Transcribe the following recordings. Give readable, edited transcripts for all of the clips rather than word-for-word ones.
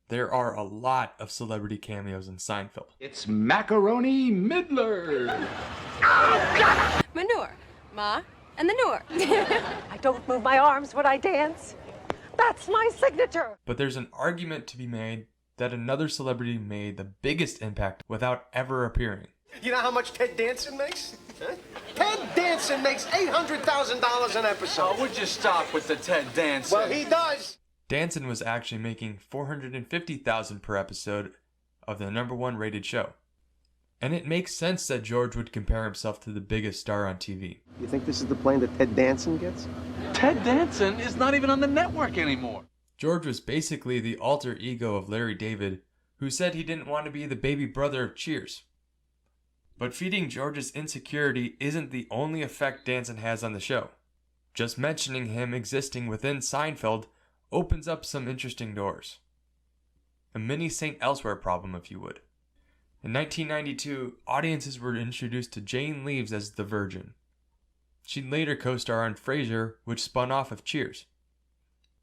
There are a lot of celebrity cameos in Seinfeld. It's Macaroni Midler. Manure. Ma and the Noor. I don't move my arms when I dance. That's my signature. But there's an argument to be made that another celebrity made the biggest impact without ever appearing. You know how much Ted Danson makes? Huh? Ted Danson makes $800,000 an episode. Oh, would you stop with the Ted Danson? Well, he does. Danson was actually making $450,000 per episode of the #1 rated show. And it makes sense that George would compare himself to the biggest star on TV. You think this is the plane that Ted Danson gets? Ted Danson is not even on the network anymore. George was basically the alter ego of Larry David, who said he didn't want to be the baby brother of Cheers. But feeding George's insecurity isn't the only effect Danson has on the show. Just mentioning him existing within Seinfeld opens up some interesting doors. A mini St. Elsewhere problem, if you would. In 1992, audiences were introduced to Jane Leeves as the Virgin. She'd later co-star on Frasier, which spun off of Cheers.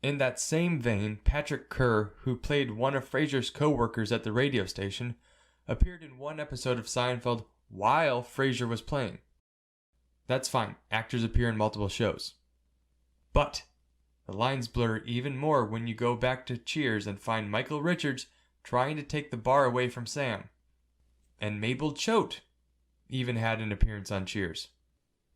In that same vein, Patrick Kerr, who played one of Frasier's co-workers at the radio station, appeared in one episode of Seinfeld while Frasier was playing. That's fine, actors appear in multiple shows. But the lines blur even more when you go back to Cheers and find Michael Richards trying to take the bar away from Sam. And Mabel Choate even had an appearance on Cheers.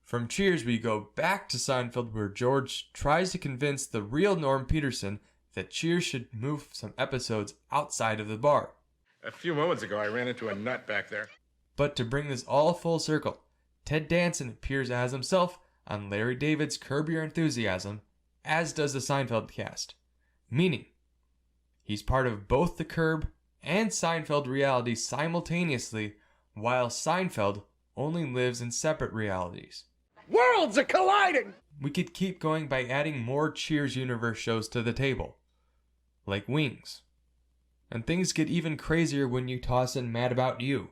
From Cheers, we go back to Seinfeld, where George tries to convince the real Norm Peterson that Cheers should move some episodes outside of the bar. A few moments ago, I ran into a nut back there. But to bring this all full circle, Ted Danson appears as himself on Larry David's Curb Your Enthusiasm, as does the Seinfeld cast. Meaning, he's part of both the Curb and Seinfeld realities simultaneously, while Seinfeld only lives in separate realities. Worlds are colliding! We could keep going by adding more Cheers universe shows to the table, like Wings. And things get even crazier when you toss in Mad About You,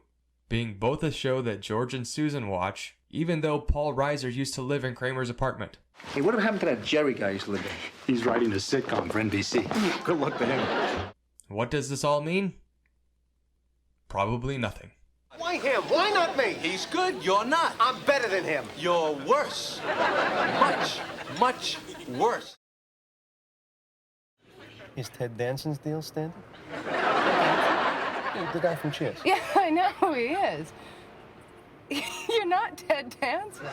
being both a show that George and Susan watch, even though Paul Reiser used to live in Kramer's apartment. Hey, what happened to that Jerry guy used to live in? He's writing a sitcom for NBC. Good luck to him. What does this all mean? Probably nothing. Why him? Why not me? He's good, you're not. I'm better than him. You're worse. Much, much worse. Is Ted Danson's deal standing? The guy from Cheers. Yeah, I know he is. You're not Ted Danson.